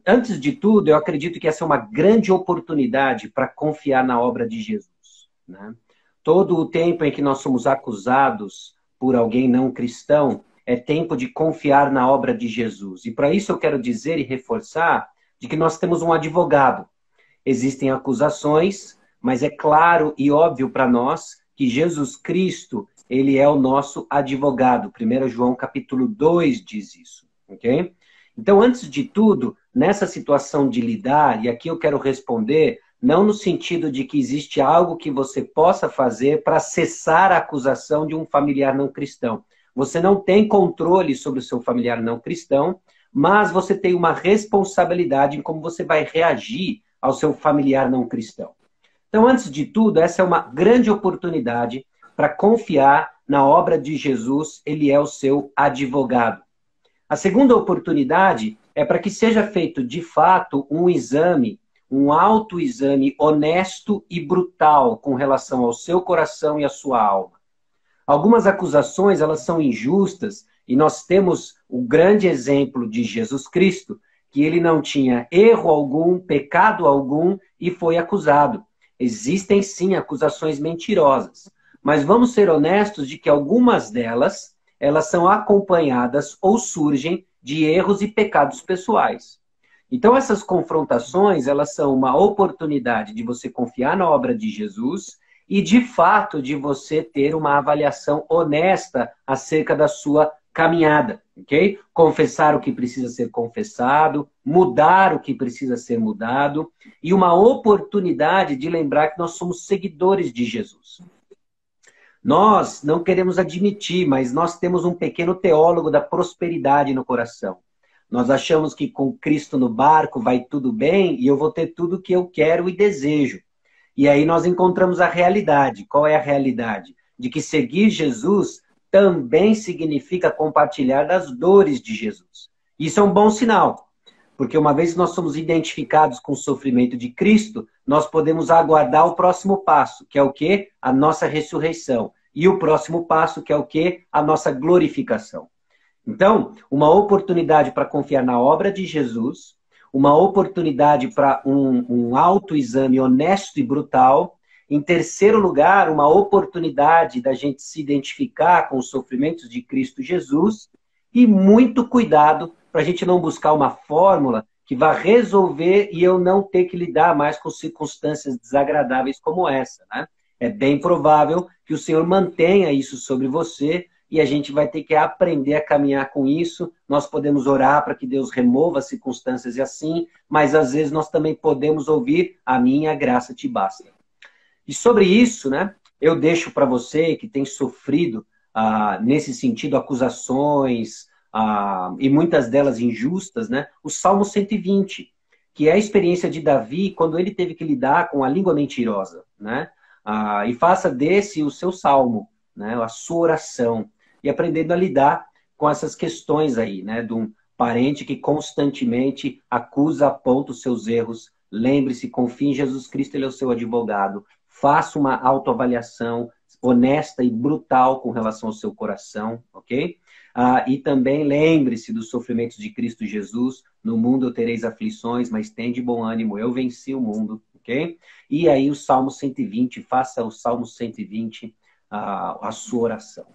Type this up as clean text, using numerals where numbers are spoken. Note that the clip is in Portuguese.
Antes de tudo, eu acredito que essa é uma grande oportunidade para confiar na obra de Jesus, né? Todo o tempo em que nós somos acusados por alguém não cristão é tempo de confiar na obra de Jesus. E para isso eu quero dizer e reforçar de que nós temos um advogado. Existem acusações, mas é claro e óbvio para nós que Jesus Cristo, ele é o nosso advogado. 1 João capítulo 2 diz isso, ok? Então, antes de tudo, nessa situação de lidar, e aqui eu quero responder, não no sentido de que existe algo que você possa fazer para cessar a acusação de um familiar não cristão. Você não tem controle sobre o seu familiar não cristão, mas você tem uma responsabilidade em como você vai reagir ao seu familiar não cristão. Então, antes de tudo, essa é uma grande oportunidade para confiar na obra de Jesus, ele é o seu advogado. A segunda oportunidade é para que seja feito, de fato, um exame, um autoexame honesto e brutal com relação ao seu coração e à sua alma. Algumas acusações, elas são injustas, e nós temos o grande exemplo de Jesus Cristo, que ele não tinha erro algum, pecado algum, e foi acusado. Existem, sim, acusações mentirosas. Mas vamos ser honestos de que algumas delas, elas são acompanhadas ou surgem de erros e pecados pessoais. Então, essas confrontações, elas são uma oportunidade de você confiar na obra de Jesus e, de fato, de você ter uma avaliação honesta acerca da sua caminhada, ok? Confessar o que precisa ser confessado, mudar o que precisa ser mudado e uma oportunidade de lembrar que nós somos seguidores de Jesus. Nós não queremos admitir, mas nós temos um pequeno teólogo da prosperidade no coração. Nós achamos que com Cristo no barco vai tudo bem e eu vou ter tudo o que eu quero e desejo. E aí nós encontramos a realidade. Qual é a realidade? De que seguir Jesus também significa compartilhar das dores de Jesus. Isso é um bom sinal, porque uma vez que nós somos identificados com o sofrimento de Cristo, nós podemos aguardar o próximo passo, que é o quê? A nossa ressurreição. E o próximo passo, que é o quê? A nossa glorificação. Então, uma oportunidade para confiar na obra de Jesus, uma oportunidade para um autoexame honesto e brutal. Em terceiro lugar, uma oportunidade da gente se identificar com os sofrimentos de Cristo Jesus e muito cuidado para a gente não buscar uma fórmula que vá resolver e eu não ter que lidar mais com circunstâncias desagradáveis como essa, né? É bem provável que o Senhor mantenha isso sobre você e a gente vai ter que aprender a caminhar com isso. Nós podemos orar para que Deus remova as circunstâncias e assim, mas às vezes nós também podemos ouvir a minha graça te basta. E sobre isso, né, eu deixo para você que tem sofrido, nesse sentido, acusações, e muitas delas injustas, né, o Salmo 120, que é a experiência de Davi quando ele teve que lidar com a língua mentirosa, né? E faça desse o seu salmo, né, a sua oração, e aprendendo a lidar com essas questões aí, né, de um parente que constantemente acusa, aponta os seus erros. Lembre-se, confie em Jesus Cristo, ele é o seu advogado. Faça uma autoavaliação honesta e brutal com relação ao seu coração, ok? E também lembre-se dos sofrimentos de Cristo Jesus. No mundo tereis aflições, mas tende bom ânimo, eu venci o mundo, ok? E aí o Salmo 120, faça o Salmo 120 a sua oração.